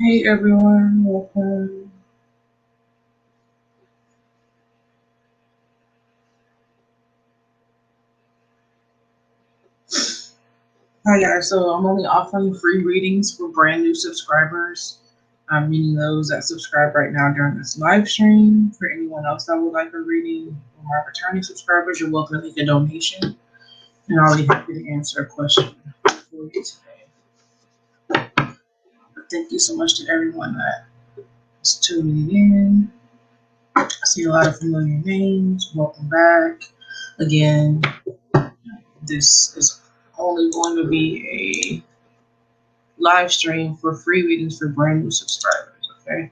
Hey everyone, welcome. Hi guys, so I'm only offering free readings for brand new subscribers, meaning those that subscribe right now during this live stream. For anyone else that would like a reading, for my returning subscribers, you're welcome to make a donation, and I'll be happy to answer a question for you today. But thank you so much to everyone that is tuning in. I see a lot of familiar names. Welcome back. Again, this is only going to be live stream for free readings for brand new subscribers, okay?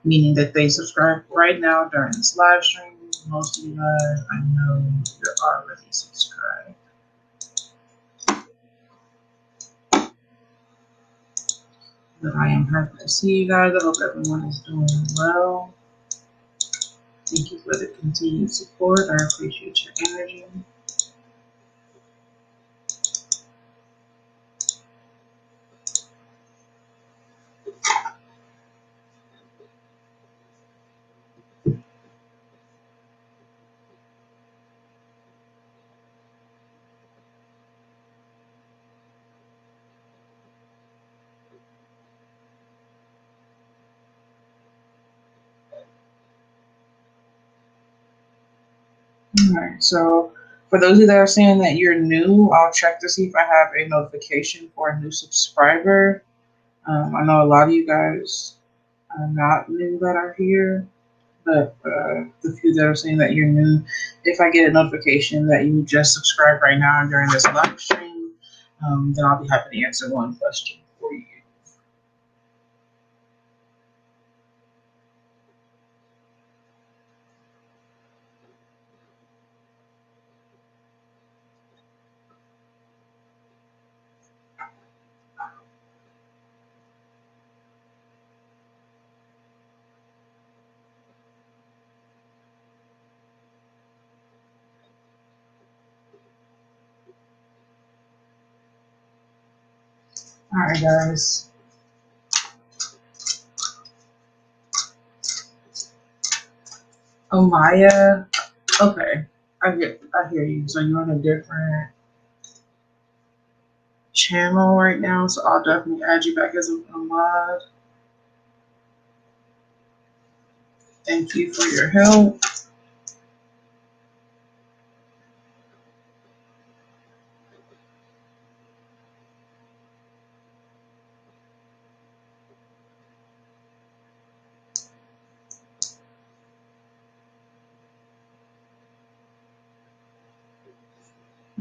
Meaning that they subscribe right now during this live stream. Most of you guys, I know you're already subscribed. But I am happy to see you guys. I hope everyone is doing well. Thank you for the continued support. I appreciate your energy. Alright, so for those of you that are saying that you're new, I'll check to see if I have a notification for a new subscriber. I know a lot of you guys are not new that are here. But the few that are saying that you're new, if I get a notification that you just subscribed right now during this live stream, then I'll be happy to answer one question for you. All right, guys. Oh, Maya. Okay, I hear you. So you're on a different channel right now, so I'll definitely add you back as a mod. Thank you for your help.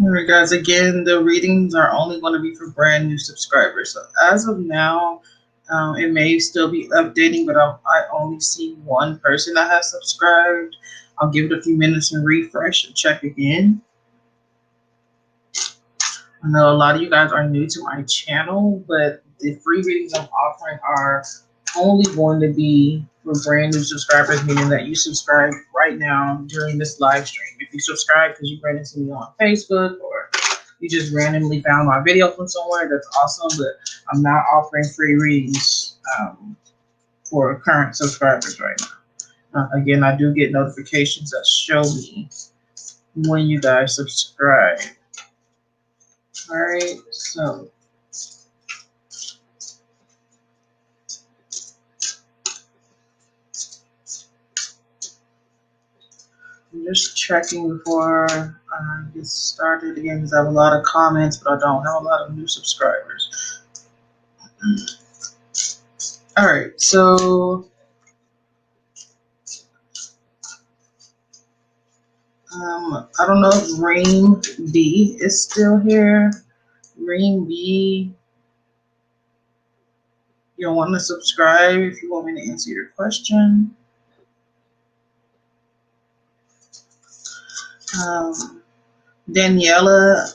All right, guys. Again, the readings are only going to be for brand new subscribers. So as of now, it may still be updating, but I only see one person that has subscribed. I'll give it a few minutes and refresh and check again. I know a lot of you guys are new to my channel, but the free readings I'm offering are only going to be for brand new subscribers, meaning that you subscribe right now during this live stream. If you subscribe because you ran into me on Facebook or you just randomly found my video from somewhere, that's awesome, but I'm not offering free readings for current subscribers right now. Again, I do get notifications that show me when you guys subscribe. All right, so I'm just checking before I get started again because I have a lot of comments, but I don't have a lot of new subscribers. All right, so I don't know if Rain B is still here. Rain B, you don't want to subscribe if you want me to answer your question. Daniela,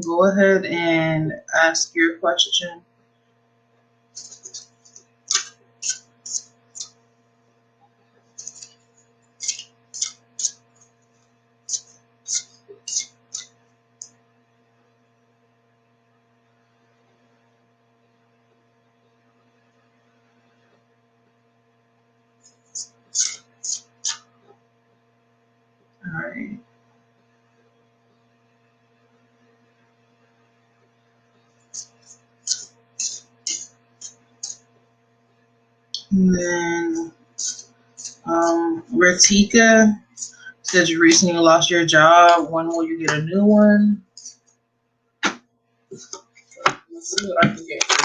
go ahead and ask your question. right. And then Ratika says you recently lost your job. When will you get a new one? Let's see what I can get for you.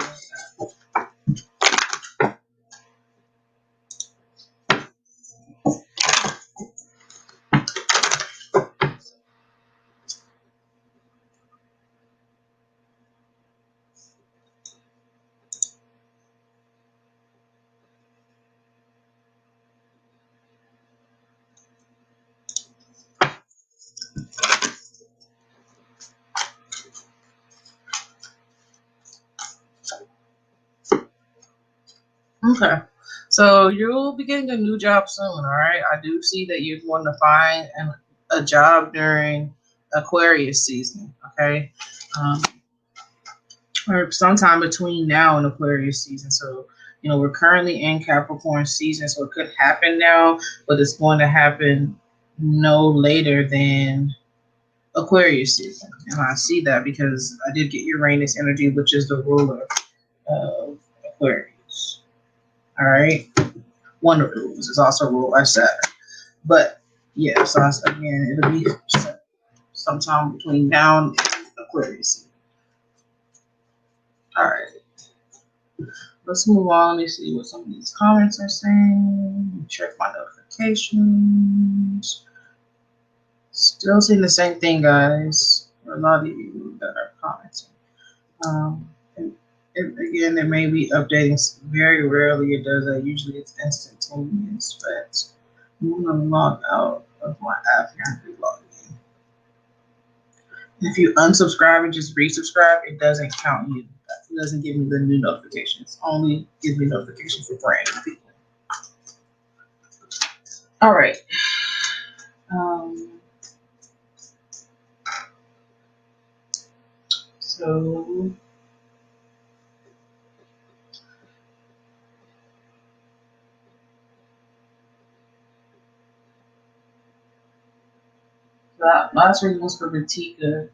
Okay. So you'll be getting a new job soon, all right? I do see that you're going to find a job during Aquarius season, okay? Um, or sometime between now and Aquarius season. So, we're currently in Capricorn season, so it could happen now, but it's going to happen no later than Aquarius season. And I see that because I did get Uranus energy, which is the ruler of Aquarius. All right. One of the rulers is also ruled by Saturn. But yeah, so again, it'll be sometime between now and Aquarius season. All right. Let's move on. Let me see what some of these comments are saying. Check my notifications. Still seeing the same thing, guys. A lot of you that are commenting. Again, it may be updating very rarely. It does that. Usually it's instantaneous, but I'm going to log out of my app here and re-log in. If you unsubscribe and just resubscribe, it doesn't count you. It doesn't give me the new notifications. Only gives me notifications for brand new people. All right. So that last reading was for Ratika.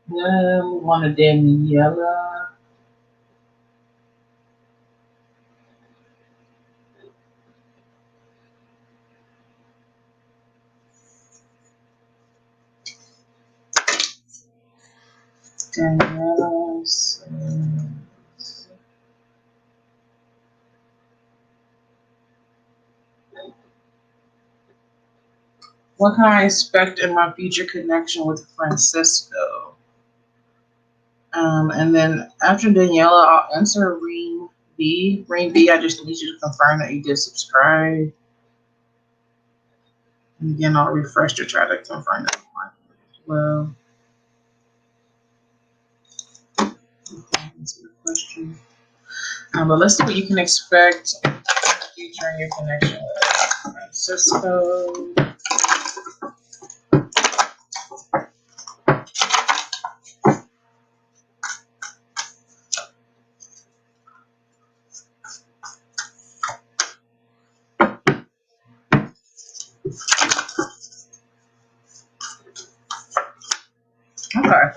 Then we want to Daniela. Daniela says, what can I expect in my future connection with Francisco? And then after Daniela, I'll answer Reen B. Reen B, I just need you to confirm that you did subscribe. And again, I'll refresh to try to confirm that as well. Answer the question. But let's see what you can expect in the future in your connection with Francisco. Okay,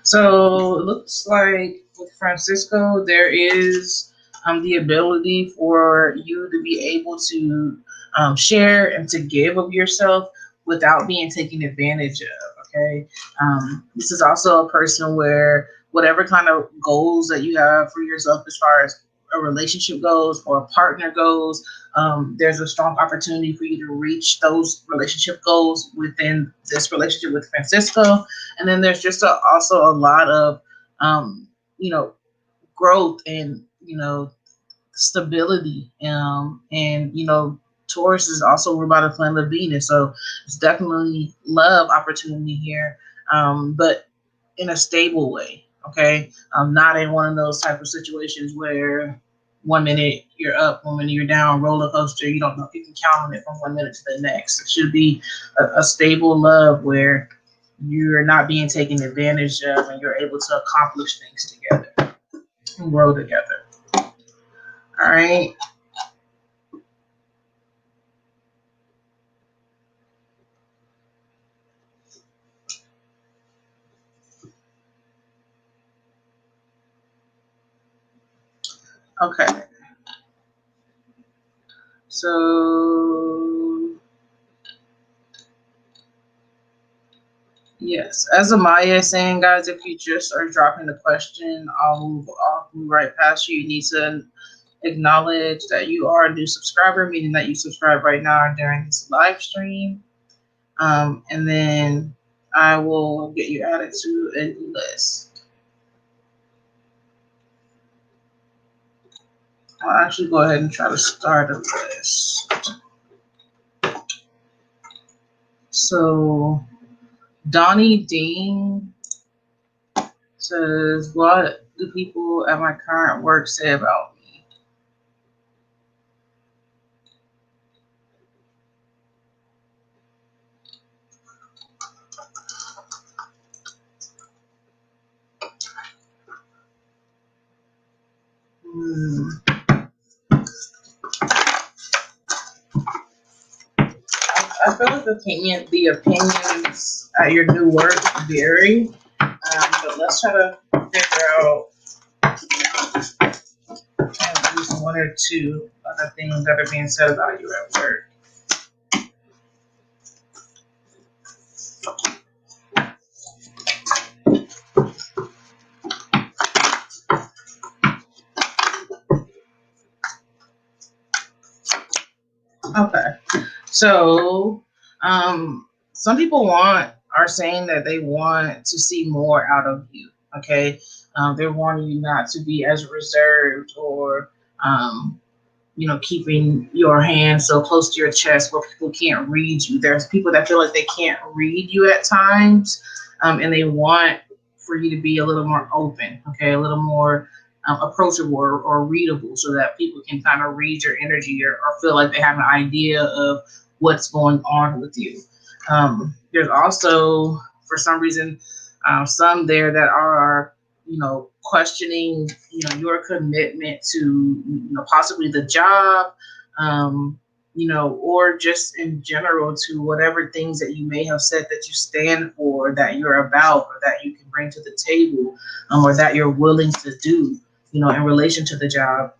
so it looks like with Francisco, there is the ability for you to be able to share and to give of yourself without being taken advantage of. Okay, this is also a person where whatever kind of goals that you have for yourself as far as a relationship goes or a partner goes, there's a strong opportunity for you to reach those relationship goals within this relationship with Francisco. And then there's just also a lot of, growth and, stability. And, Taurus is also ruled by the planet of Venus. So it's definitely love opportunity here, but in a stable way. Okay. Not in one of those type of situations where 1 minute you're up, 1 minute you're down, roller coaster. You don't know if you can count on it from 1 minute to the next. It should be a stable love where you're not being taken advantage of and you're able to accomplish things together and grow together. All right. Okay. So yes, as Amaya is saying, guys, if you just are dropping the question, I'll move right past you. You need to acknowledge that you are a new subscriber, meaning that you subscribe right now during this live stream. And then I will get you added to a list. I'll actually go ahead and try to start a list. So Donnie Dean says, "What do people at my current work say about me?" I feel like the opinions at your new work vary, but let's try to figure out at least one or two other things that are being said about you at work. Okay, so some people are saying that they want to see more out of you. Okay, they're wanting you not to be as reserved or keeping your hands so close to your chest where people can't read you. There's people that feel like they can't read you at times, and they want for you to be a little more open, okay, a little more approachable or readable so that people can kind of read your energy or feel like they have an idea of what's going on with you. There's also, for some reason, some there that are questioning, your commitment to, possibly the job, or just in general to whatever things that you may have said that you stand for, that you're about, or that you can bring to the table, or that you're willing to do, in relation to the job.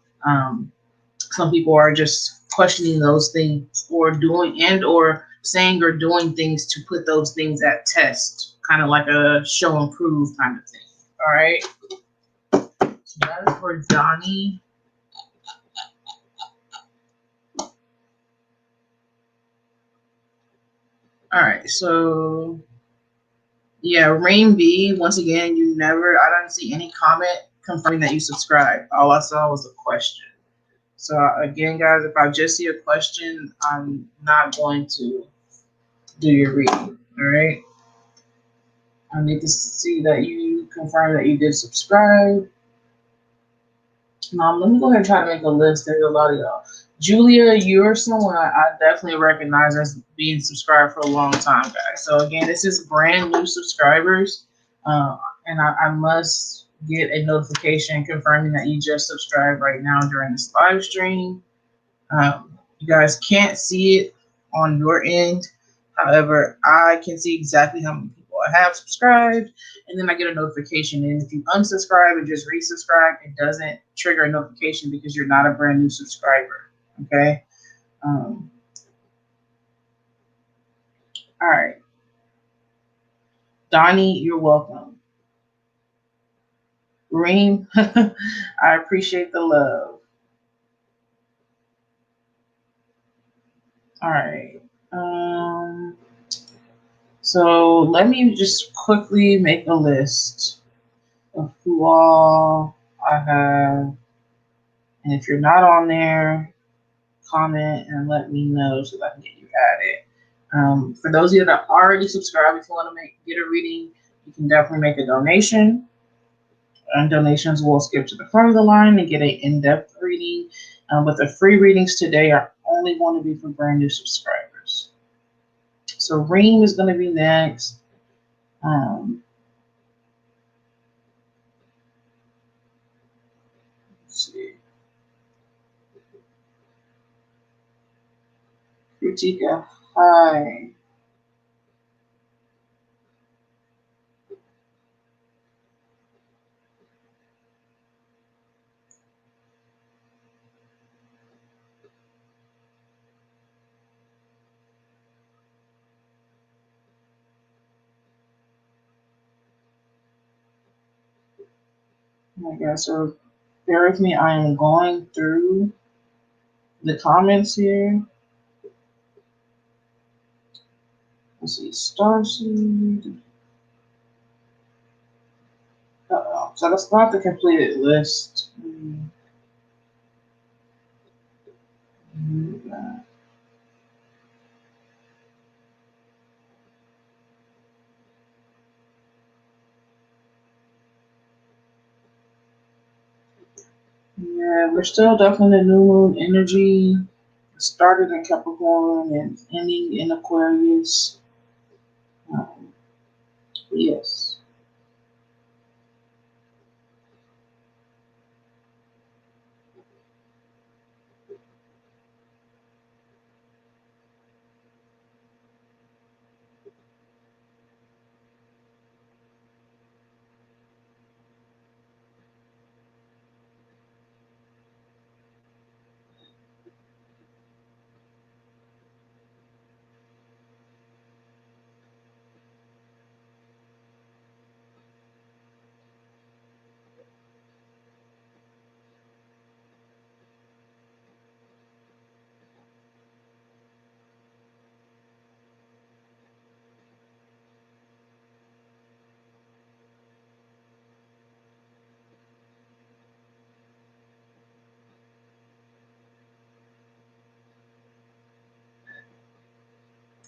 Some people are just questioning those things or saying or doing things to put those things at test, kind of like a show and prove kind of thing. All right. So that is for Donnie. All right. So yeah, Rain B. Once again, I don't see any comment confirming that you subscribed. All I saw was a question. So again, guys, if I just see a question, I'm not going to do your reading. All right. I need to see that you confirm that you did subscribe. Let me go ahead and try to make a list. There's a lot of y'all. Julia, you're someone I definitely recognize as being subscribed for a long time, guys. So again, this is brand new subscribers, and I must get a notification confirming that you just subscribed right now during this live stream. You guys can't see it on your end. However, I can see exactly how many people I have subscribed, and then I get a notification. And if you unsubscribe and just resubscribe, it doesn't trigger a notification because you're not a brand new subscriber. Okay. All right. Donnie, you're welcome. Reem, I appreciate the love. All right. So let me just quickly make a list of who all I have. And if you're not on there, comment and let me know so that I can get you added. For those of you that are already subscribed, if you want to get a reading, you can definitely make a donation. And donations will skip to the front of the line and get an in-depth reading. But the free readings today are only going to be for brand new subscribers. So Reem is going to be next. Let's see. Kritika, hi. I guess, so bear with me. I am going through the comments here. Let's see, Starseed. Uh-oh. So that's not the completed list. Yeah, we're still definitely in the new moon energy. Started in Capricorn and ending in Aquarius. Um, yes.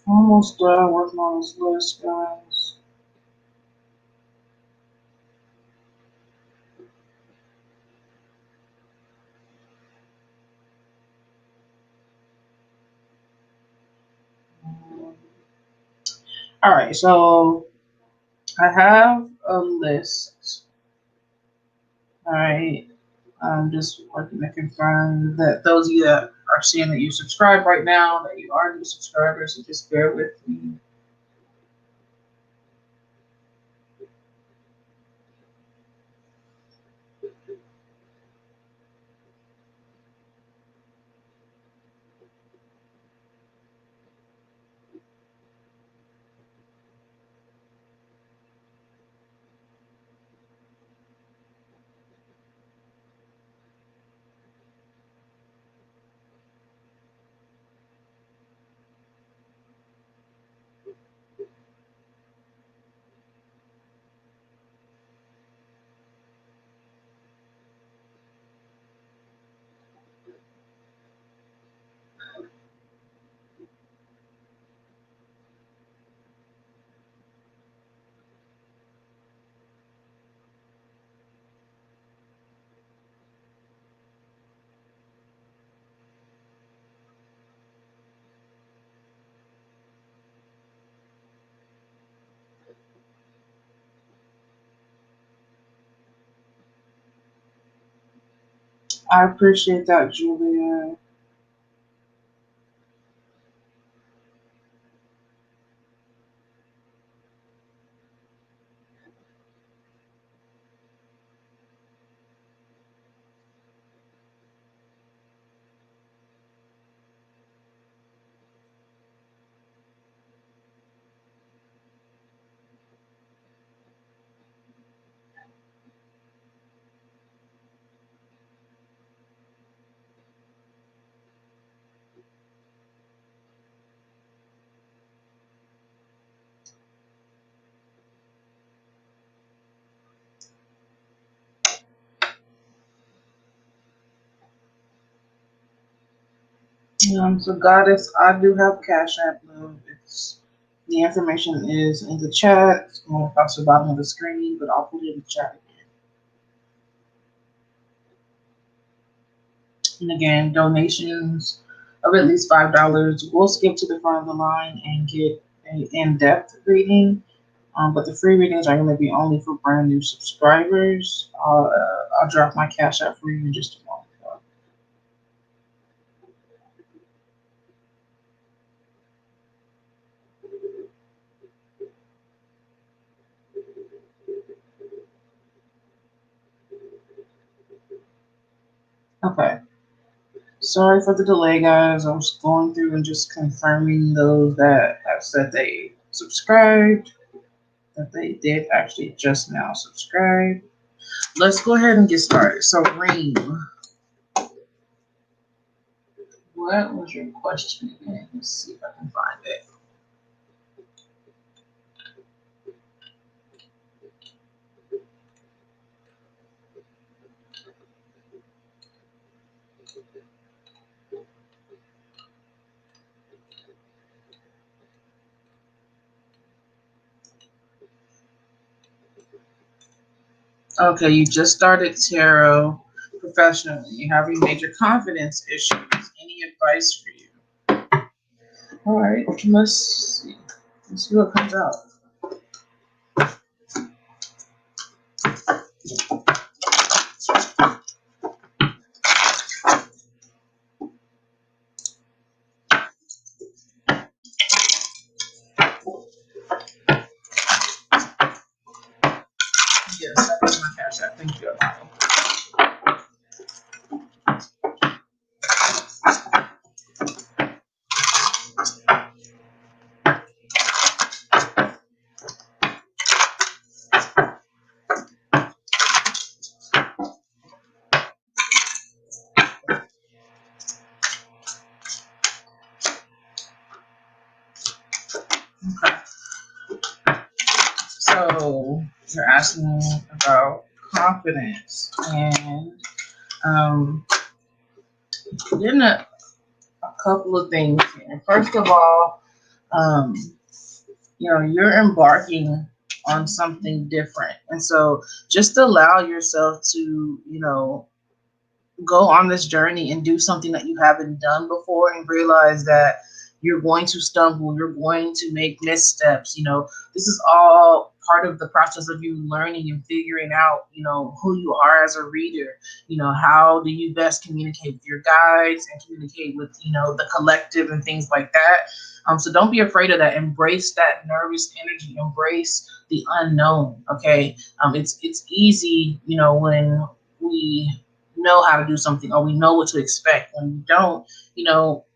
Almost done working on this list, guys. All right, so I have a list. All right, I'm just working to confirm that those of you that are seeing that you subscribe right now, that you are new subscribers, so just bear with me. I appreciate that, Julia. So Goddess, I do have Cash App. Love. It's the information is in the chat. It's going across the bottom of the screen, but I'll put it in the chat again. And again, donations of at least $5 will skip to the front of the line and get an in-depth reading. But the free readings are going to be only for brand new subscribers. I'll drop my Cash App for you in just a moment. Okay. Sorry for the delay, guys. I was going through and just confirming those that have said they subscribed, that they did actually just now subscribe. let's go ahead and get started. So, Reem, what was your question again? Let's see if I can find it. Okay, you just started tarot professionally. You have any major confidence issues? Any advice for you? All right, let's see. Let's see what comes out. Yes, that was my cash app. Thank you. Okay. So you're asking about confidence, and um, then a couple of things here. First of all, um, you're embarking on something different, and so just allow yourself to, go on this journey and do something that you haven't done before, and realize that you're going to stumble, you're going to make missteps. This is all part of the process of you learning and figuring out, who you are as a reader. How do you best communicate with your guides and communicate with, the collective and things like that. So don't be afraid of that. Embrace that nervous energy. Embrace the unknown. Okay. It's easy, when we know how to do something or we know what to expect. When you don't,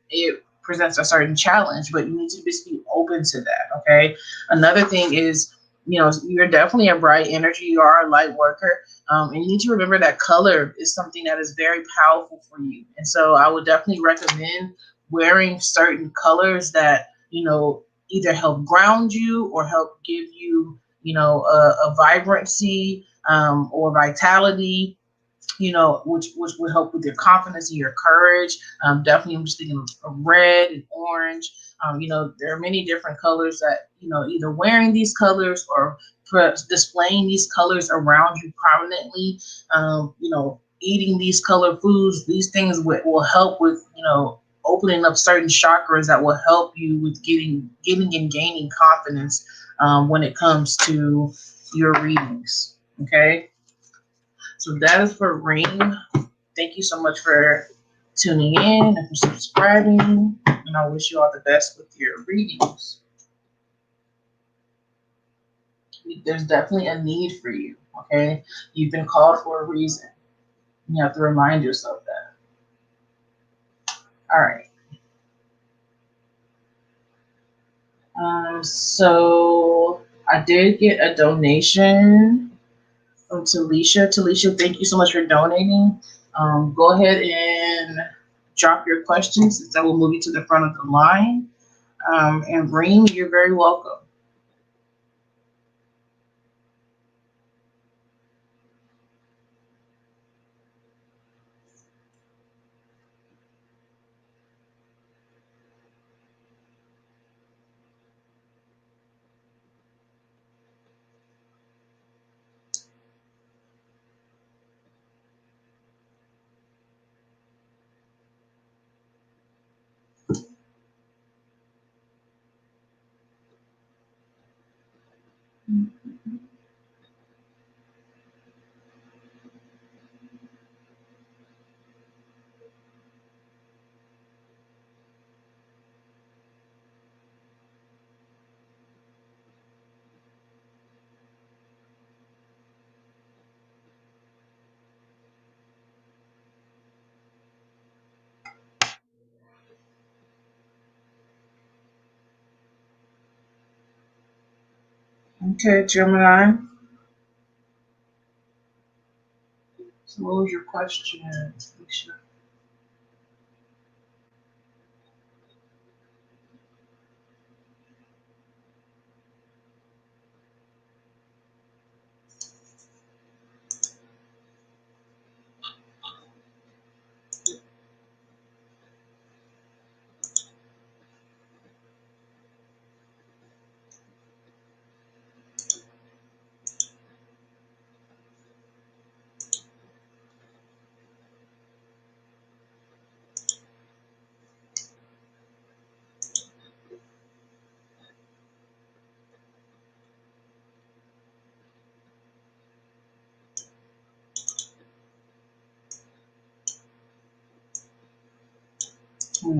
it presents a certain challenge, but you need to just be open to that. Okay. Another thing is, you're definitely a bright energy. You are a light worker. And you need to remember that color is something that is very powerful for you. And so I would definitely recommend wearing certain colors that, either help ground you or help give you, a vibrancy, or vitality, which would help with your confidence and your courage. Definitely, I'm just thinking of red and orange. There are many different colors that, either wearing these colors or displaying these colors around you prominently, eating these color foods, these things will help with, opening up certain chakras that will help you with getting and gaining confidence, when it comes to your readings. Okay. So that is for Reem. Thank you so much for tuning in and for subscribing. And I wish you all the best with your readings. There's definitely a need for you. Okay. You've been called for a reason. You have to remind yourself that. All right. So I did get a donation from Talisha. Talisha, thank you so much for donating. Go ahead and drop your questions, since I will move you to the front of the line. And Reem, you're very welcome. Okay, Gemini. So what was your question, Alicia?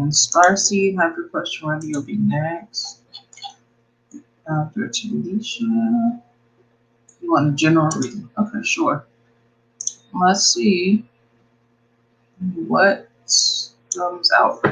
Starseed, have your question ready. You'll be next. After Alicia. You want a general reading? Okay, sure. Let's see what comes out.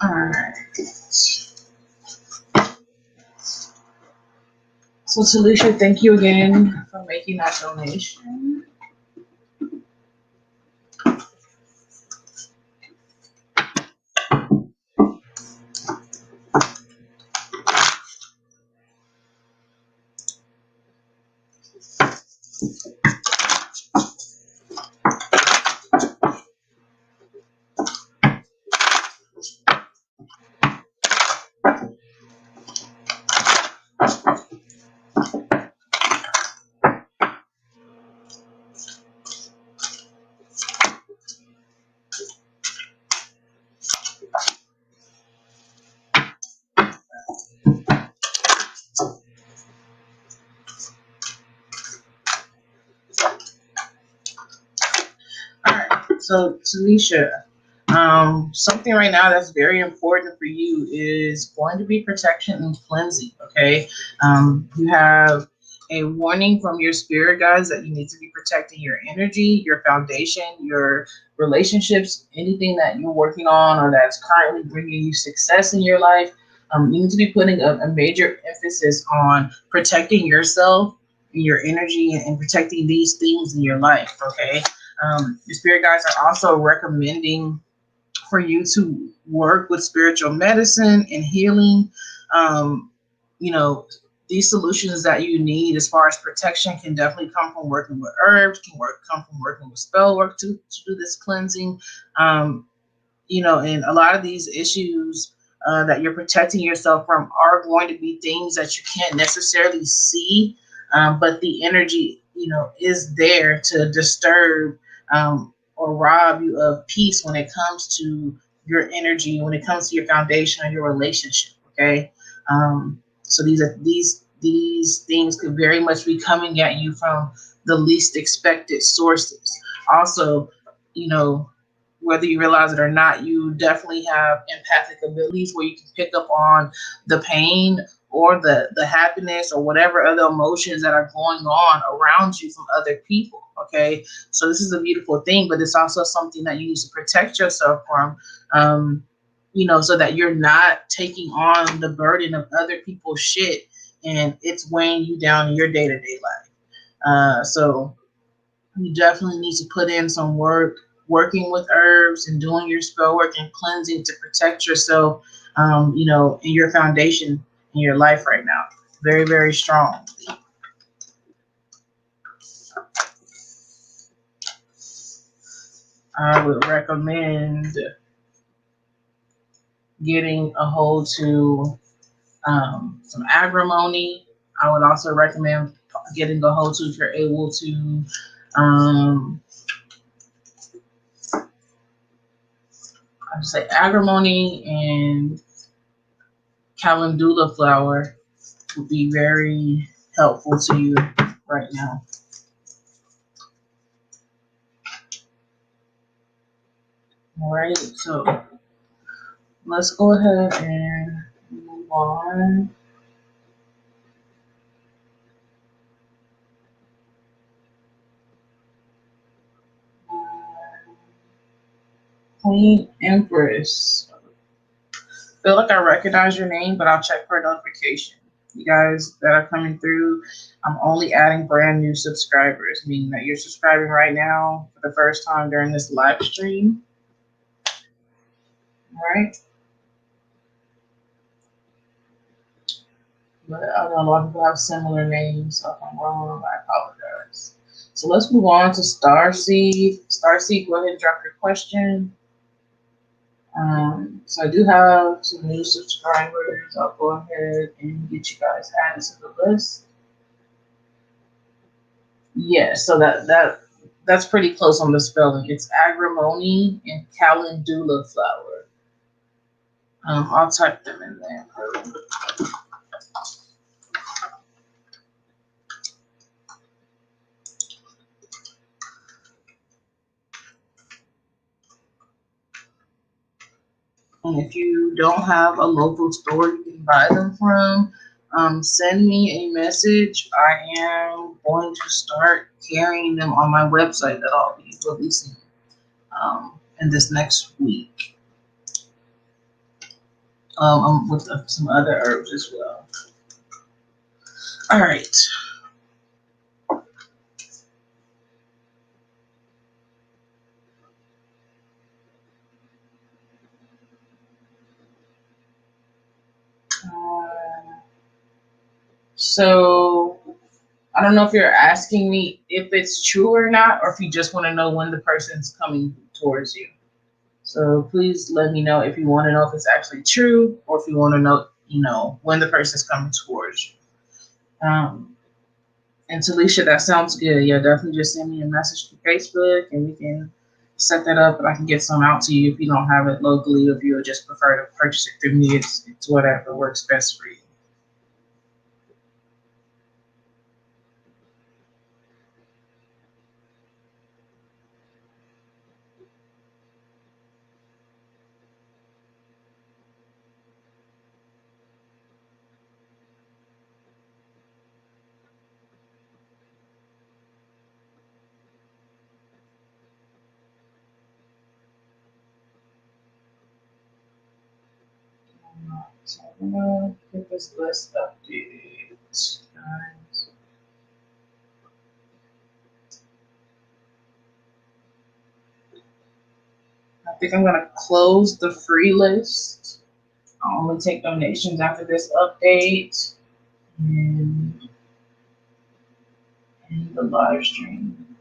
Alright. So, Talisha, thank you again for making that donation. Alright, so Talisha, something right now that's very important for you is going to be protection and cleansing. Okay, you have a warning from your spirit guides that you need to be protecting your energy, your foundation, your relationships, anything that you're working on or that's currently bringing you success in your life. You need to be putting a major emphasis on protecting yourself, your energy, and protecting these things in your life. Okay, your spirit guides are also recommending for you to work with spiritual medicine and healing. Um, you know, these solutions that you need as far as protection can definitely come from working with herbs, come from working with spell work to do this cleansing. Um, and a lot of these issues that you're protecting yourself from are going to be things that you can't necessarily see, but the energy, is there to disturb or rob you of peace when it comes to your energy, when it comes to your foundation or your relationship. Okay, so these things could very much be coming at you from the least expected sources. Also, you know whether you realize it or not, you definitely have empathic abilities where you can pick up on the pain or the happiness or whatever other emotions that are going on around you from other people. Okay, so this is a beautiful thing, but it's also something that you need to protect yourself from. So that you're not taking on the burden of other people's shit and it's weighing you down in your day-to-day life. So you definitely need to put in some work working with herbs and doing your spell work and cleansing to protect yourself, in your foundation in your life right now. Very, very strong. I would recommend getting a hold to some agrimony. I would also recommend getting a hold to if you're able to. I would say agrimony and calendula flower would be very helpful to you right now. All right, so let's go ahead and move on. Queen Empress. Feel like I recognize your name, but I'll check for a notification. You guys that are coming through, I'm only adding brand new subscribers, meaning that you're subscribing right now for the first time during this live stream. All right. But I know a lot of people have similar names, so if I'm wrong, I apologize. So let's move on to Starseed. Starseed, go ahead and drop your question. So I do have some new subscribers. I'll go ahead and get you guys added to the list. Yes, so that's pretty close on the spelling. It's agrimony and calendula flower. I'll type them in there. And if you don't have a local store you can buy them from, send me a message. I am going to start carrying them on my website that I'll be releasing in this next week. With some other herbs as well. All right. So I don't know if you're asking me if it's true or not, or if you just want to know when the person's coming towards you. So please let me know if you want to know if it's actually true, or if you want to know, when the person's coming towards you. And Talisha, that sounds good. Yeah, definitely just send me a message to Facebook, and we can set that up, and I can get some out to you if you don't have it locally, or if you would just prefer to purchase it through me. It's whatever works best for you. So I'm gonna get this list updated, guys. I think I'm gonna close the free list. I'll only take donations after this update and end the live stream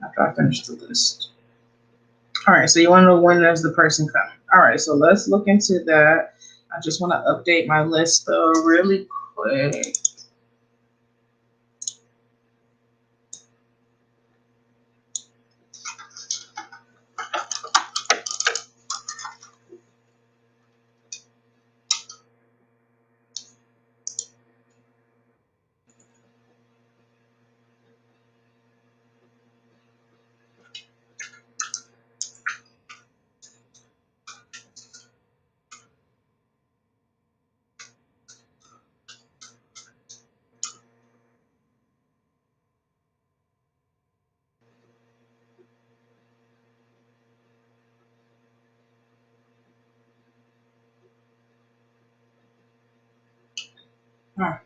after I finish the list. All right, so you want to know when is the person coming? All right, so let's look into that. I just want to update my list though really quick. All right.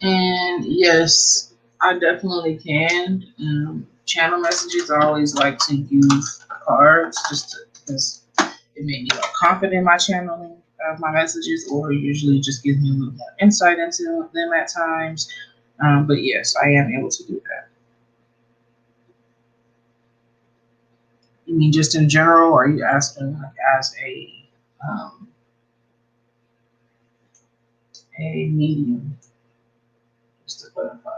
And yes, I definitely can. Channel messages, I always like to use cards because it made me more confident in my channeling of my messages, or usually just gives me a little more insight into them at times. But yes, I am able to do that. You mean just in general, or are you asking like as um, a medium? Just to clarify.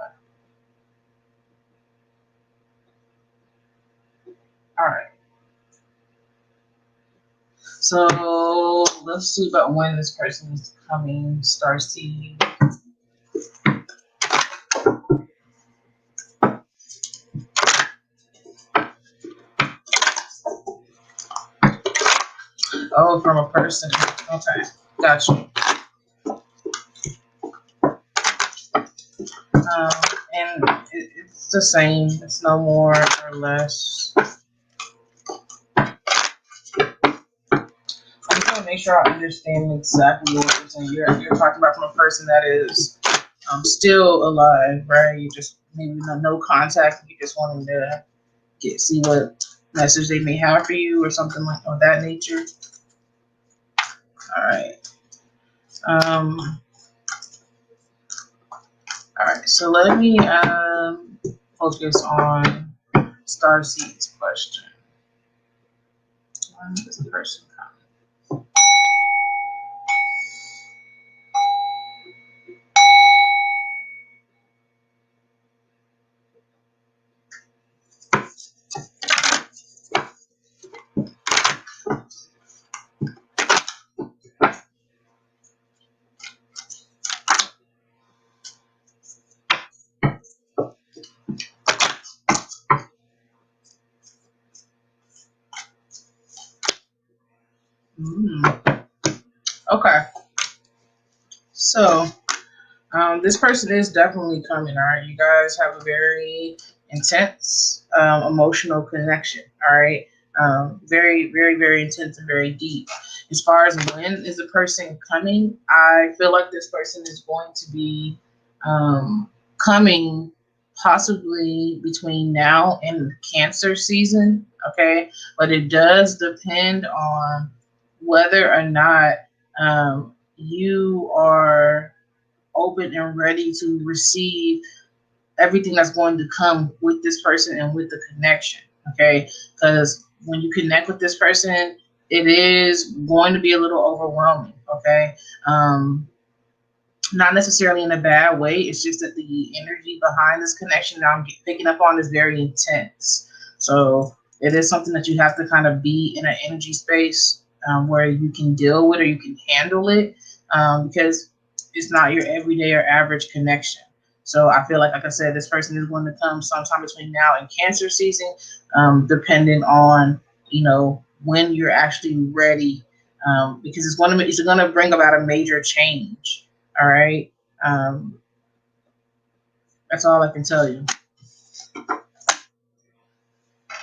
All right. So let's see about when this person is coming. Starseed. Oh, from a person. Okay, gotcha. And it's the same. It's no more or less. I'm trying to make sure I understand exactly what you're saying. You're talking about from a person that is still alive, right? You just maybe no contact. You just wanting to see what message they may have for you or something like of that nature. All right. All right. So let me focus on Starseed's question. When does the person come? Okay. So this person is definitely coming. All right. You guys have a very intense emotional connection. All right. Very, very, very intense and very deep. As far as when is the person coming, I feel like this person is going to be coming possibly between now and Cancer season. Okay. But it does depend on whether or not you are open and ready to receive everything that's going to come with this person and with the connection. Okay, because when you connect with this person, it is going to be a little overwhelming. Okay, not necessarily in a bad way. It's just that the energy behind this connection that I'm picking up on is very intense. So it is something that you have to kind of be in an energy space where you can deal with or you can handle it, because it's not your everyday or average connection. So I feel like I said, this person is going to come sometime between now and Cancer season, depending on when you're actually ready, because it's going to bring about a major change. All right. That's all I can tell you.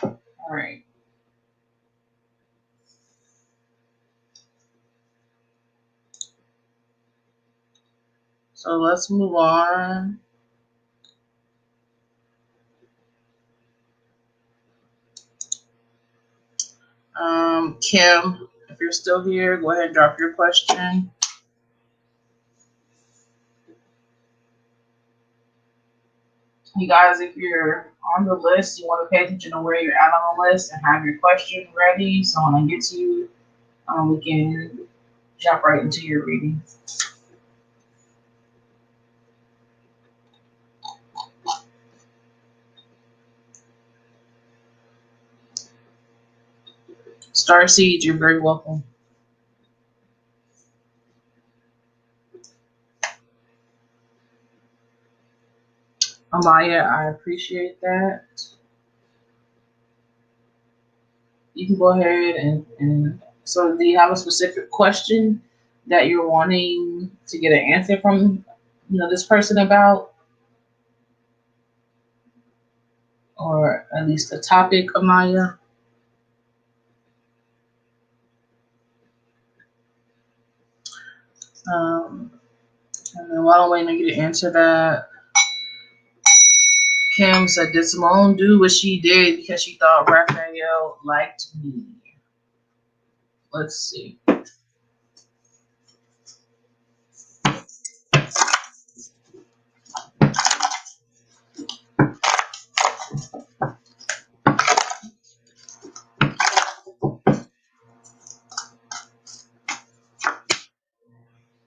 All right. So let's move on. Kim, if you're still here, go ahead and drop your question. You guys, if you're on the list, you want to pay attention to where you're at on the list and have your question ready. So when I get to you, we can jump right into your reading. Starseed, you're very welcome. Amaya, I appreciate that. You can go ahead and so do you have a specific question that you're wanting to get an answer from this person about, or at least a topic, Amaya? um, and then while I'm waiting on you to answer that, Kim said, did Simone do what she did because she thought Raphael liked me? Let's see.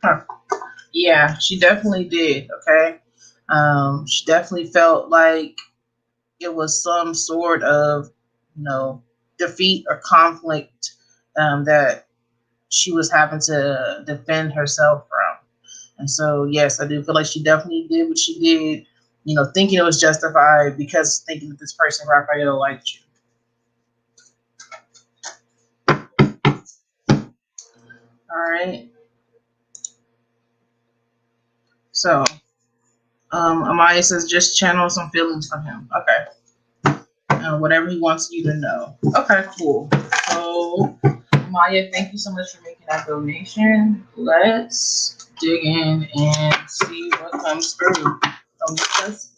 Huh. Yeah, she definitely did. Okay. She definitely felt like it was some sort of, defeat or conflict that she was having to defend herself from. And so, yes, I do feel like she definitely did what she did, thinking it was justified because thinking that this person, Raphael, liked you. All right. So, Amaya says just channel some feelings from him. Okay. Whatever he wants you to know. Okay, cool. So, Maya, thank you so much for making that donation. Let's dig in and see what comes through from this.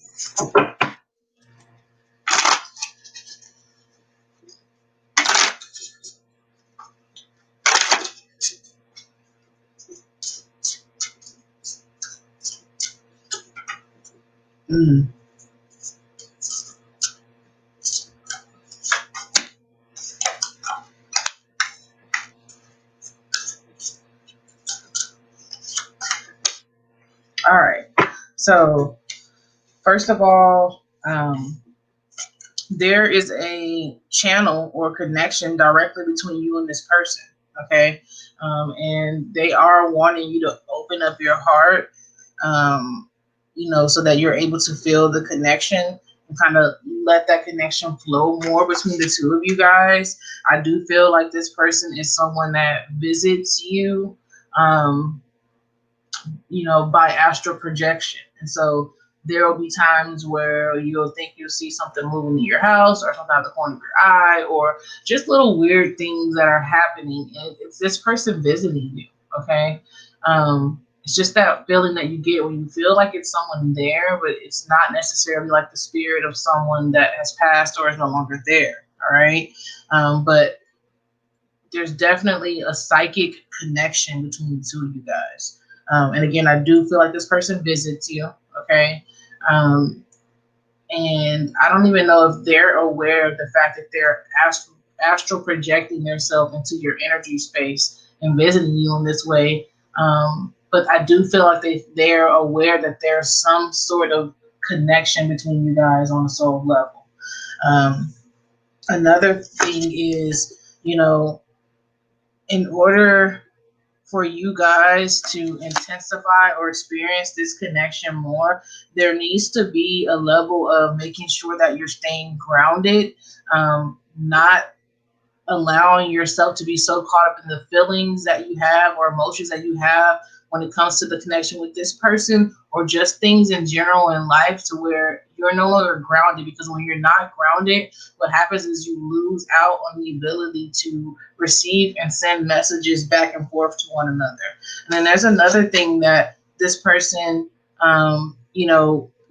Mm. All right. So, first of all, there is a channel or connection directly between you and this person. Okay. And they are wanting you to open up your heart, so that you're able to feel the connection and kind of let that connection flow more between the two of you guys. I do feel like this person is someone that visits you, um, by astral projection. And so there will be times where you'll think you'll see something moving in your house or something out the corner of your eye or just little weird things that are happening. And it's this person visiting you, okay? It's just that feeling that you get when you feel like it's someone there, but it's not necessarily like the spirit of someone that has passed or is no longer there, all right? But there's definitely a psychic connection between the two of you guys. And again, I do feel like this person visits you, okay? Um, and I don't even know if they're aware of the fact that they're astral projecting themselves into your energy space and visiting you in this way. But I do feel like they're aware that there's some sort of connection between you guys on a soul level. Another thing is, in order for you guys to intensify or experience this connection more, there needs to be a level of making sure that you're staying grounded, not allowing yourself to be so caught up in the feelings that you have or emotions that you have when it comes to the connection with this person or just things in general in life to where you're no longer grounded, because when you're not grounded, what happens is you lose out on the ability to receive and send messages back and forth to one another. And then there's another thing that this person,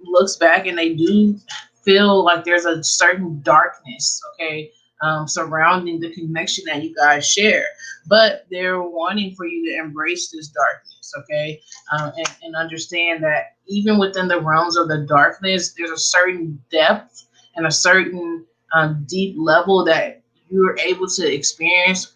looks back and they do feel like there's a certain darkness, okay, surrounding the connection that you guys share. But they're wanting for you to embrace this darkness, okay, and understand that even within the realms of the darkness, there's a certain depth and a certain deep level that you're able to experience,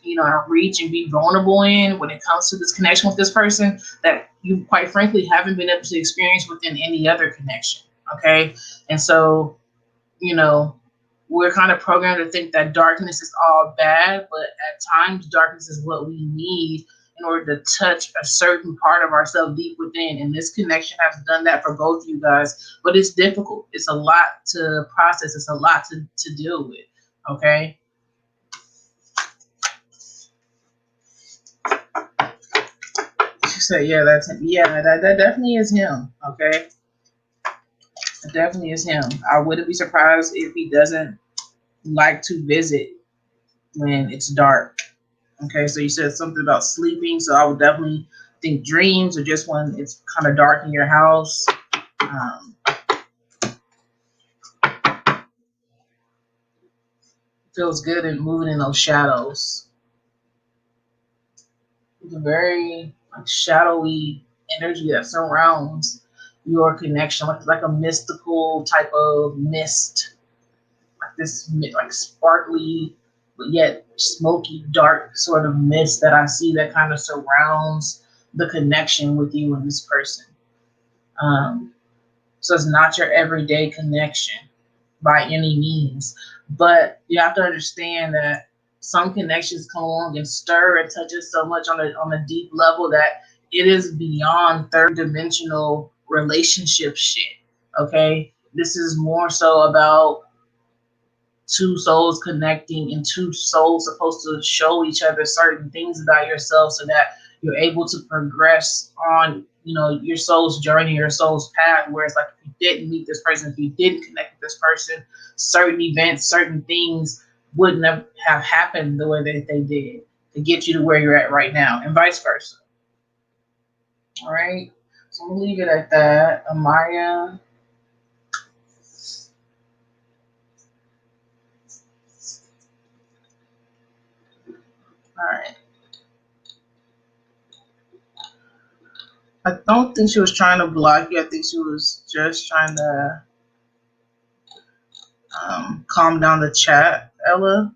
reach and be vulnerable in when it comes to this connection with this person that you quite frankly haven't been able to experience within any other connection. Okay. And so, we're kind of programmed to think that darkness is all bad, but at times darkness is what we need in order to touch a certain part of ourselves deep within. And this connection has done that for both you guys, but it's difficult. It's a lot to process. It's a lot to deal with. Okay. She said, yeah, that's him. Yeah, that definitely is him. Okay. It definitely is him. I wouldn't be surprised if he doesn't like to visit when it's dark. Okay, so you said something about sleeping, so I would definitely think dreams or just when it's kind of dark in your house. Feels good in moving in those shadows. It's a very shadowy energy that surrounds your connection, like a mystical type of mist, like this like sparkly but yet smoky dark sort of mist that I see that kind of surrounds the connection with you and this person. Um, so it's not your everyday connection by any means, but you have to understand that some connections come along and stir and touch us so much on a deep level that it is beyond third dimensional relationship shit. Okay, this is more so about two souls connecting and two souls supposed to show each other certain things about yourself so that you're able to progress on, you know, your soul's journey, your soul's path. Whereas like if you didn't meet this person, if you didn't connect with this person, certain events, certain things wouldn't have happened the way that they did to get you to where you're at right now, and vice versa. All right. So we'll leave it at that. Amaya. All right. I don't think she was trying to block you. I think she was just trying to calm down the chat, Ella.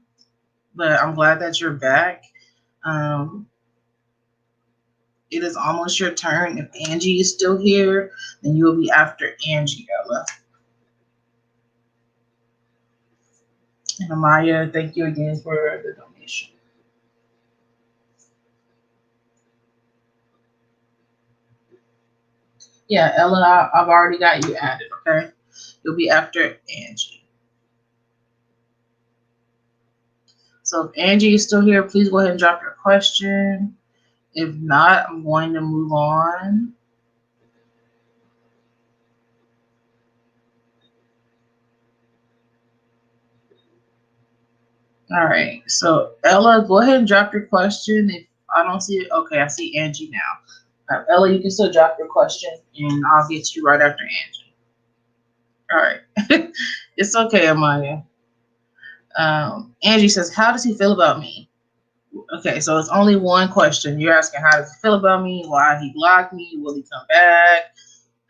But I'm glad that you're back. Um, it is almost your turn. If Angie is still here, then you will be after Angie, Ella. And Amaya, thank you again for the donation. Yeah, Ella, I've already got you added, okay? You'll be after Angie. So if Angie is still here, please go ahead and drop your question. If not, I'm going to move on. All right. So Ella, go ahead and drop your question. If I don't see it, okay, I see Angie now. Ella, you can still drop your question, and I'll get you right after Angie. All right. It's okay, Amaya. Angie says, "How does he feel about me?" Okay, so it's only one question. You're asking, "How does he feel about me? Why he blocked me? Will he come back?"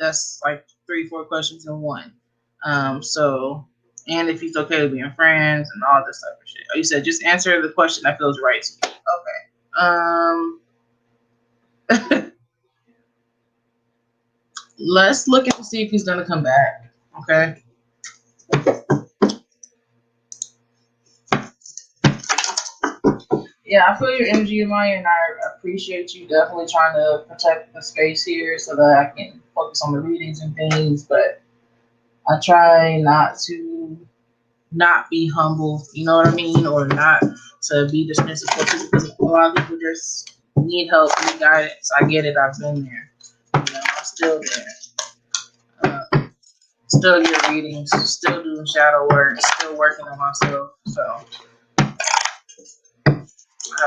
That's like 3, 4 questions in one. So, and if he's okay with being friends and all this type of shit. Oh, you said just answer the question that feels right to you. Okay. Let's look at to see if he's gonna come back. Okay. Yeah, I feel your energy, Maya, and I appreciate you definitely trying to protect the space here so that I can focus on the readings and things. But I try not to not be humble, you know what I mean, or not to be dismissive for people, because a lot of people just need help, need guidance. I get it. I've been there. You know, I'm still there. Still get readings, still doing shadow work, still working on myself. So I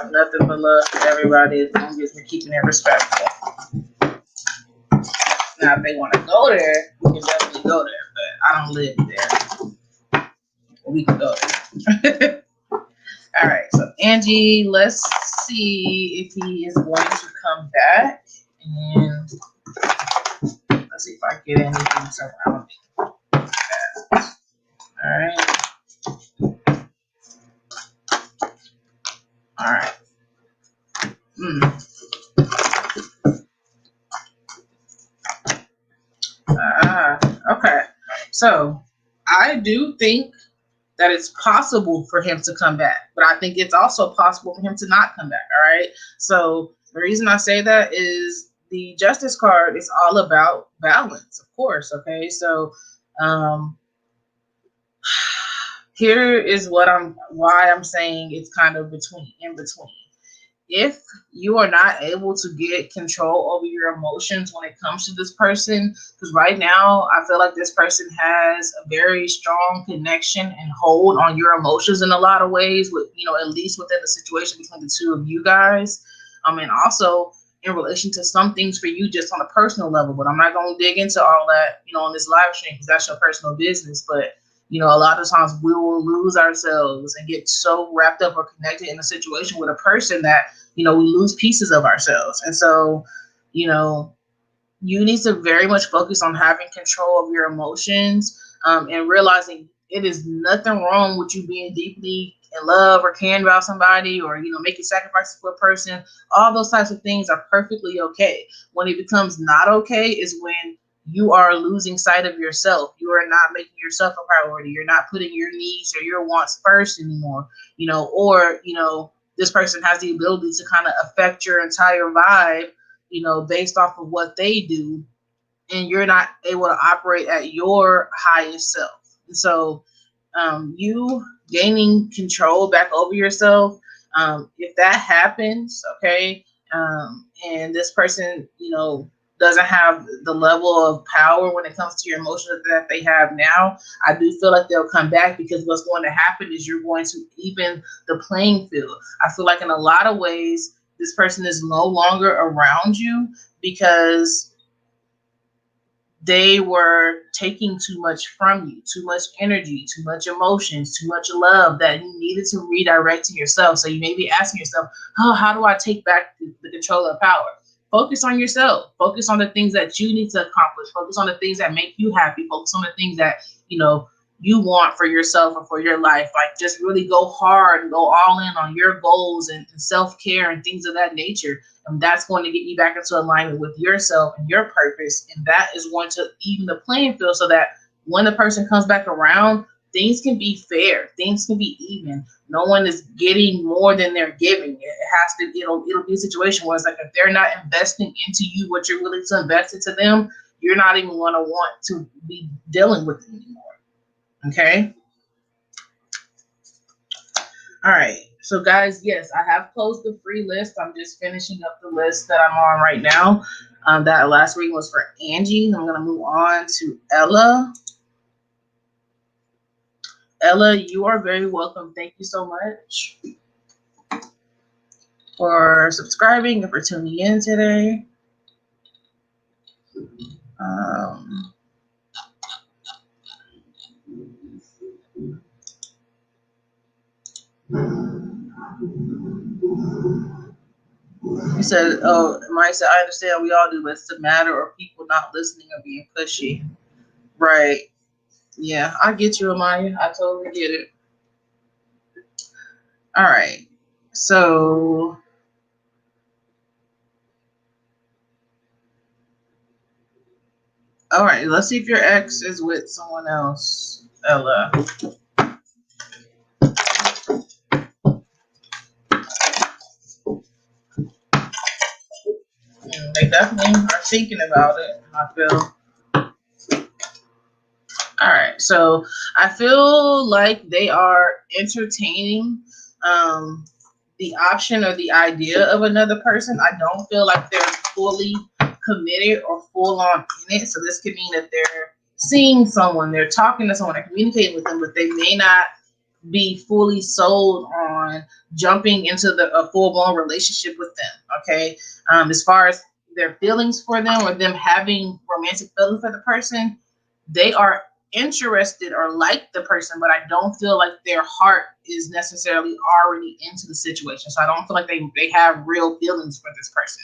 have nothing but love for everybody as long as we're keeping it respectful. Now, if they want to go there, we can definitely go there, but I don't live there. We can go there. All right, so Angie, let's see if he is going to come back, and let's see if I get anything surrounding that. All right. All right. Okay. So I do think that it's possible for him to come back, but I think it's also possible for him to not come back. All right. So the reason I say that is the Justice card is all about balance, of course. Okay. So here is why I'm saying it's kind of in between. If you are not able to get control over your emotions when it comes to this person, because right now I feel like this person has a very strong connection and hold on your emotions in a lot of ways, with, you know, at least within the situation between the two of you guys. And also in relation to some things for you just on a personal level, but I'm not going to dig into all that, you know, on this live stream, because that's your personal business. But you know, a lot of times we will lose ourselves and get so wrapped up or connected in a situation with a person that, you know, we lose pieces of ourselves. And so, you know, you need to very much focus on having control of your emotions, and realizing it is nothing wrong with you being deeply in love or caring about somebody, or, you know, making sacrifices for a person. All those types of things are perfectly okay. When it becomes not okay is when you are losing sight of yourself. You are not making yourself a priority. You're not putting your needs or your wants first anymore, you know, or, you know, this person has the ability to kind of affect your entire vibe, you know, based off of what they do, and you're not able to operate at your highest self. And so, you gaining control back over yourself, if that happens, okay, And this person, doesn't have the level of power when it comes to your emotions that they have now. I do feel like they'll come back, because what's going to happen is you're going to even the playing field. I feel like in a lot of ways, this person is no longer around you because they were taking too much from you, too much energy, too much emotions, too much love that you needed to redirect to yourself. So you may be asking yourself, oh, how do I take back the control of power? Focus on yourself. Focus on the things that you need to accomplish. Focus on the things that make you happy. Focus on the things that, you want for yourself or for your life. Like, just really go hard and go all in on your goals and self-care and things of that nature. And that's going to get you back into alignment with yourself and your purpose. And that is going to even the playing field, so that when the person comes back around, things can be fair. Things can be even. No one is getting more than they're giving. It'll be a situation where it's like, if they're not investing into you what you're willing to invest into them, you're not even going to want to be dealing with them anymore. Okay. All right. So, guys, yes, I have closed the free list. I'm just finishing up the list that I'm on right now. That last reading was for Angie. I'm going to move on to Ella. Ella, you are very welcome. Thank you so much for subscribing and for tuning in today. He said, oh, Mike said, I understand we all do, but it's the matter of people not listening or being pushy. Right. Yeah, I get you, Amaya. I totally get it. All right. So, all right, let's see if your ex is with someone else, Ella. They definitely are thinking about it, I feel. All right, so I feel like they are entertaining the option or the idea of another person. I don't feel like they're fully committed or full on in it. So this could mean that they're seeing someone, they're talking to someone, they're communicating with them, but they may not be fully sold on jumping into a full-blown relationship with them. Okay. As far as their feelings for them or them having romantic feelings for the person, they are interested or like the person, but I don't feel like their heart is necessarily already into the situation. So I don't feel like they have real feelings for this person.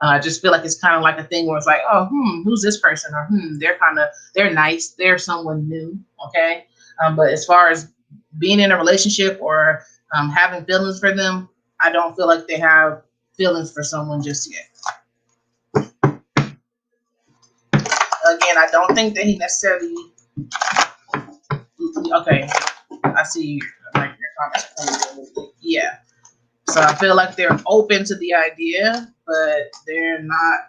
I just feel like it's kind of like a thing where it's like, oh, who's this person? Or they're nice. They're someone new. Okay. But as far as being in a relationship or having feelings for them, I don't feel like they have feelings for someone just yet. Again, I don't think that he necessarily. Okay, I see like your comments. Yeah, so I feel like they're open to the idea, but they're not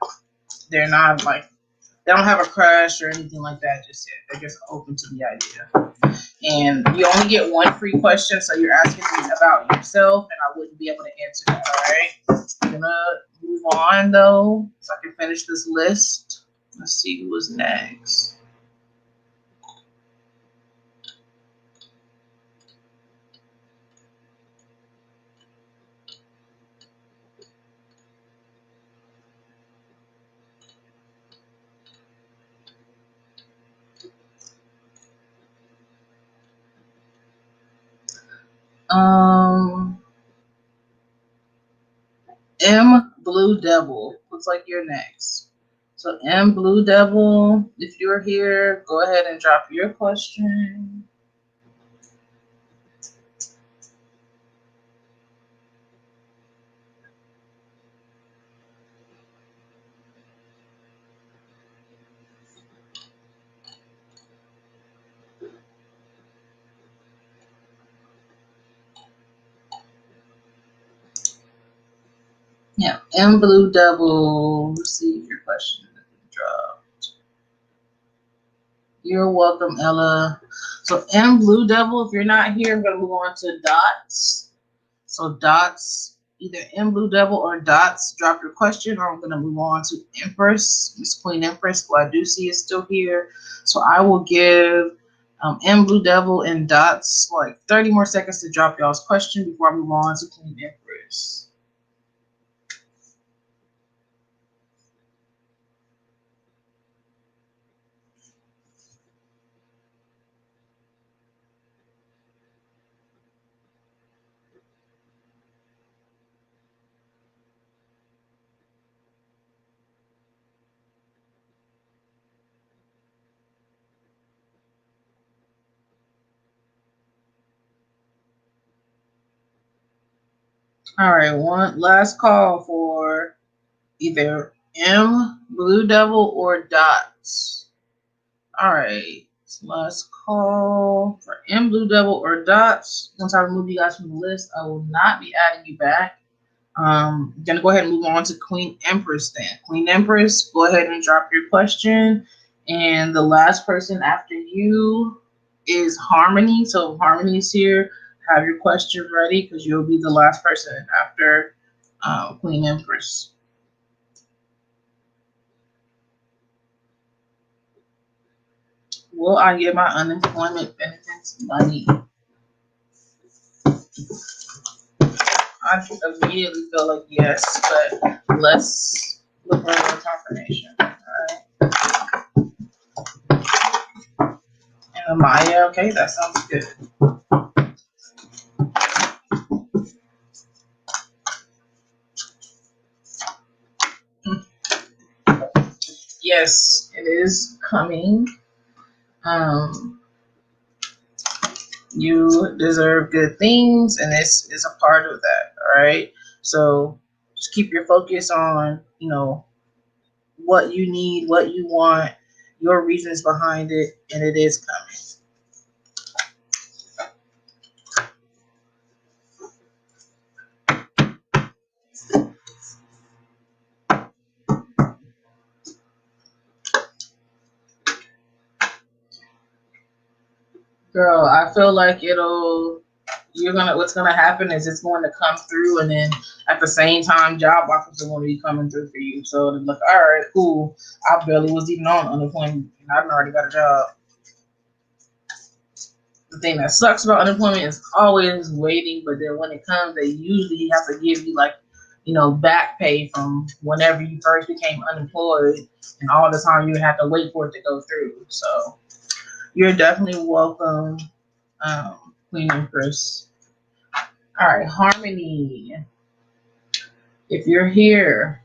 like, they don't have a crush or anything like that just yet. They're just open to the idea. And you only get one free question, so you're asking me about yourself, and I wouldn't be able to answer that. All right, I'm gonna move on though, so I can finish this list. Let's see who was next. M Blue Devil, looks like you're next. So M Blue Devil, if you're here, go ahead and drop your question. Yeah, M Blue Devil, receive your question. Dropped. You're welcome, Ella. So M Blue Devil, if you're not here, I'm gonna move on to Dots. So Dots, either M Blue Devil or Dots drop your question, or I'm going to move on to Empress, Miss Queen Empress, who I do see is still here. So I will give M Blue Devil and Dots like 30 more seconds to drop y'all's question before I move on to Queen Empress. All right, one last call for either M Blue Devil or Dots. All right, last call for M Blue Devil or Dots. Once I remove you guys from the list, I will not be adding you back. Gonna go ahead and move on to Queen Empress then. Queen Empress, go ahead and drop your question. And the last person after you is Harmony. So if Harmony is here, have your question ready because you'll be the last person after Queen Empress. Will I get my unemployment benefits money? I immediately feel like yes, but let's look for more confirmation. All right. And Amaya, okay, that sounds good. Yes, it is coming. You deserve good things, and this is a part of that. All right. So just keep your focus on, what you need, what you want, your reasons behind it, and it is coming. Girl, I feel like what's gonna happen is it's going to come through, and then at the same time job offers are going to be coming through for you. So they're like, all right, cool, I barely was even on unemployment and I've already got a job. The thing that sucks about unemployment is always waiting, but then when it comes, they usually have to give you like, back pay from whenever you first became unemployed, and all the time you have to wait for it to go through. So you're definitely welcome, Queen Empress. All right, Harmony. If you're here,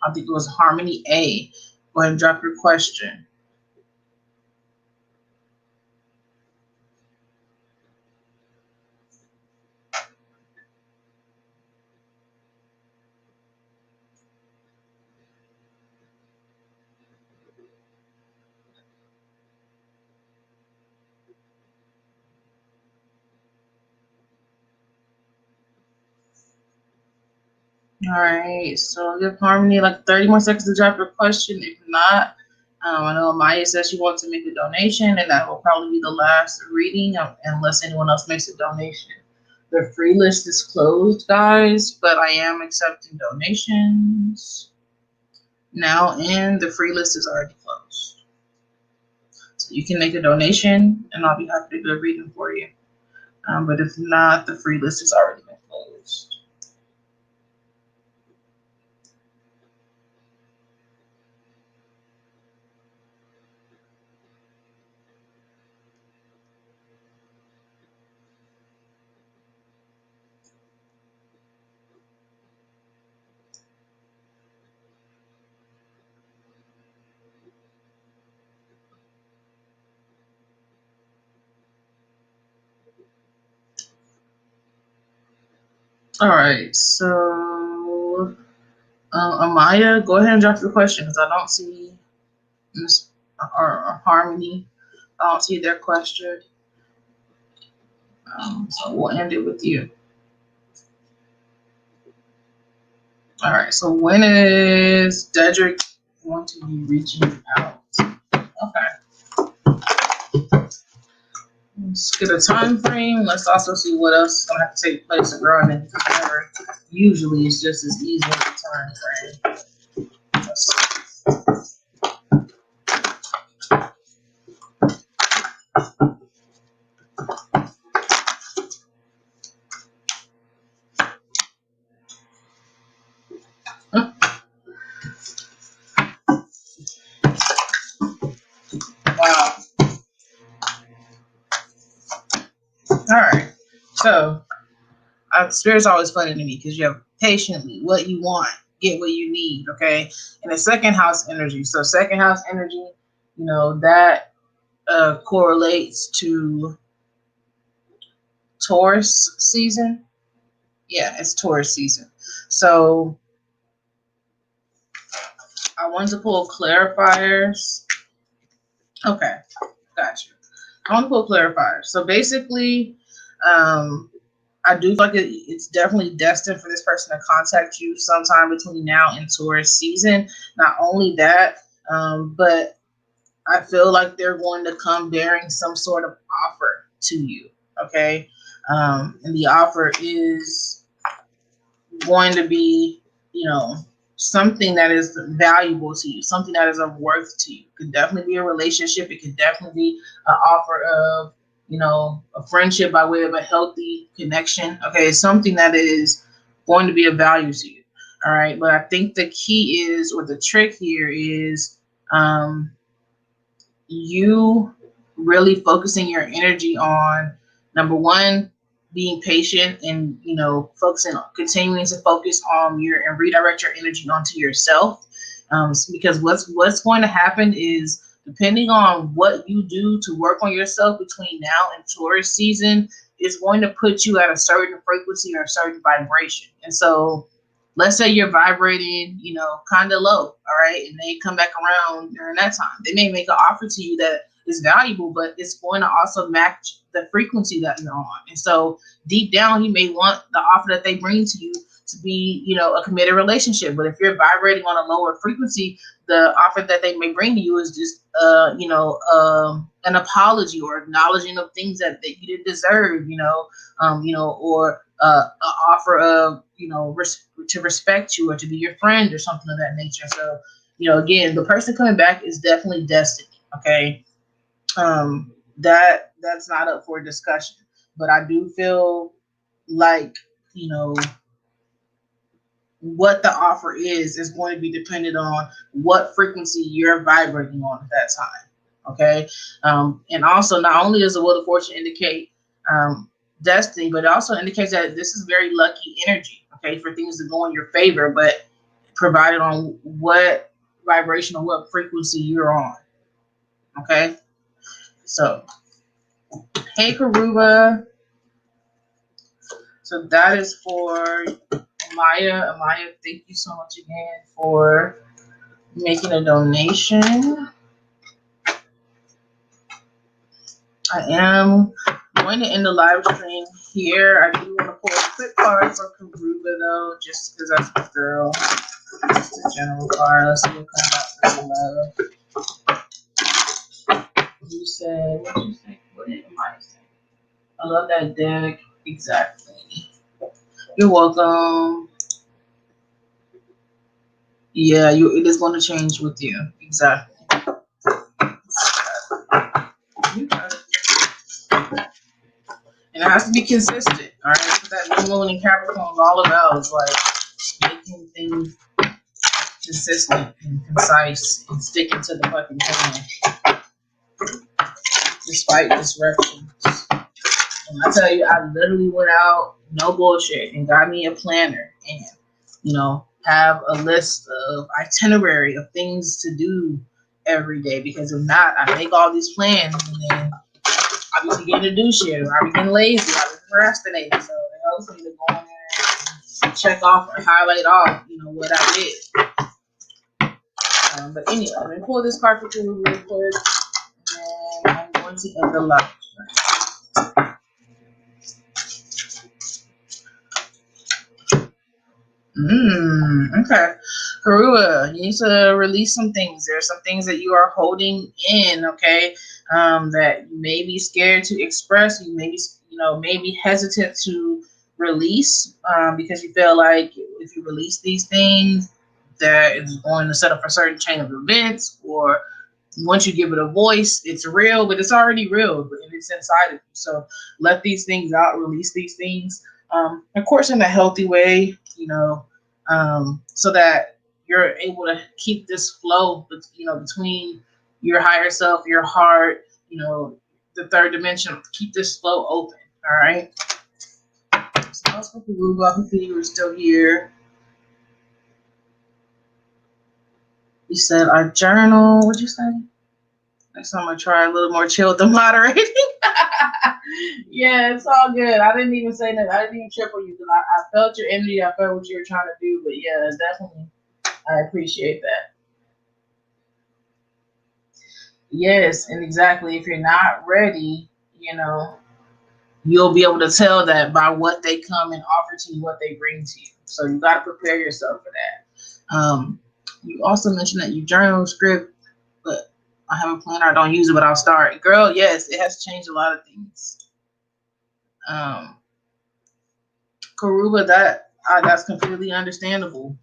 I think it was Harmony A. Go ahead and drop your question. All right, so give Harmony like 30 more seconds to drop your question. If not, I know Maya says she wants to make a donation, and that will probably be the last reading unless anyone else makes a donation. The free list is closed, guys, but I am accepting donations now, and the free list is already closed. So you can make a donation, and I'll be happy to do a reading for you. But if not, the free list has already been closed. All right, so Amaya, go ahead and drop your question because I don't see Miss or Harmony. I don't see their question. So we'll end it with you. All right, so when is Dedrick going to be reaching out? Okay. Let's get a time frame. Let's also see what else is going to have to take place around in September. Usually it's just as easy as a time frame. Wow. All right. So, spirit's always funny to me because you have patiently what you want, get what you need. Okay. And the second house energy. So, second house energy, that correlates to Taurus season. Yeah, it's Taurus season. So, I wanted to pull clarifiers. Okay. Gotcha. I want to pull clarifiers. So, basically, I do feel like it's definitely destined for this person to contact you sometime between now and Taurus season. Not only that, but I feel like they're going to come bearing some sort of offer to you. Okay. And the offer is going to be, something that is valuable to you, something that is of worth to you. It could definitely be a relationship. It could definitely be an offer of, a friendship by way of a healthy connection. Okay, it's something that is going to be of value to you. All right, but I think the key is, or the trick here is, you really focusing your energy on, number one, being patient and focusing on continuing to focus on your and redirect your energy onto yourself, because what's going to happen is, depending on what you do to work on yourself between now and Taurus season, is going to put you at a certain frequency or a certain vibration. And so let's say you're vibrating, kind of low, all right, and they come back around during that time. They may make an offer to you that is valuable, but it's going to also match the frequency that you're on. And so deep down, you may want the offer that they bring to you to be, a committed relationship. But if you're vibrating on a lower frequency, the offer that they may bring to you is just, an apology or acknowledging of things that you didn't deserve, or an offer of, to respect you or to be your friend or something of that nature. So, again, the person coming back is definitely destiny. Okay. That's not up for discussion, but I do feel like, what the offer is going to be dependent on what frequency you're vibrating on at that time. Okay. And also, not only does the Wheel of Fortune indicate destiny, but it also indicates that this is very lucky energy, okay, for things to go in your favor, but provided on what vibration or what frequency you're on. Okay. So, hey, Karuba. So that is for Amaya. Amaya, thank you so much again for making a donation. I am going to end the live stream here. I do want to pull a quick card for Karuba, though, just because that's my girl. Just a general card. Let's see what comes out for love. You said, what did you say? What did Amaya say? I love that deck. Exactly. You're welcome. Yeah, it is going to change with you. Exactly. And it has to be consistent. All right. That's what that new moon in Capricorn is all about. Is like making things consistent and concise and sticking to the fucking plan despite disruptions. And I tell you, I literally went out, no bullshit, and got me a planner and, have a list of itinerary of things to do every day. Because if not, I make all these plans and then I be beginning to do shit, or I be getting lazy, I be procrastinating. So they also need to go in there and check off or highlight off, what I did. But anyway, let me pull this card for you real quick, and I'm going to end the live. Okay. Karua, you need to release some things. There are some things that you are holding in, okay, that you may be scared to express. You may be, maybe hesitant to release, because you feel like if you release these things, that is going to set up a certain chain of events, or once you give it a voice, it's real, but it's already real and it's inside of you. So let these things out, release these things, of course, in a healthy way, so that you're able to keep this flow, between your higher self, your heart, the third dimension. Keep this flow open. All right. So let's put the Google up if you were still here. You said our journal. What'd you say? Next time I try a little more chill with the moderating. Yeah, it's all good. I didn't even say that. I didn't even trip on you because I felt your energy. I felt what you were trying to do. But yeah, definitely, I appreciate that. Yes, and exactly. If you're not ready, you'll be able to tell that by what they come and offer to you, what they bring to you. So you got to prepare yourself for that. You also mentioned that you journal script, but I have a planner. I don't use it, but I'll start. Girl, yes, it has changed a lot of things. Karuba, that's completely understandable.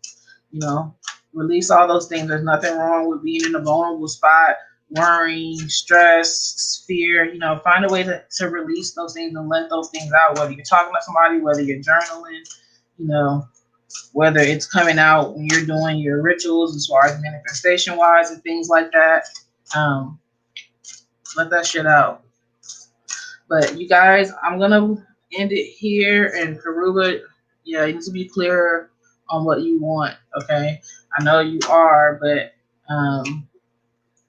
Release all those things. There's nothing wrong with being in a vulnerable spot, worrying, stress, fear. Find a way to release those things and let those things out. Whether you're talking to somebody, whether you're journaling, whether it's coming out when you're doing your rituals as far as manifestation wise and things like that. Let that shit out. But you guys, I'm gonna end it here. And Karuba, yeah, you need to be clearer on what you want. Okay, I know you are, but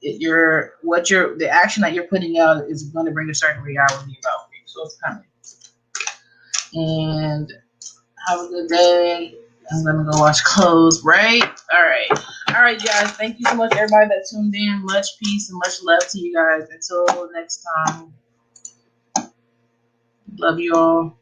the action that you're putting out is going to bring a certain reality about you. So it's coming. And have a good day. I'm gonna go wash clothes, right? All right, guys. Thank you so much, everybody that tuned in. Much peace and much love to you guys. Until next time. Love you all.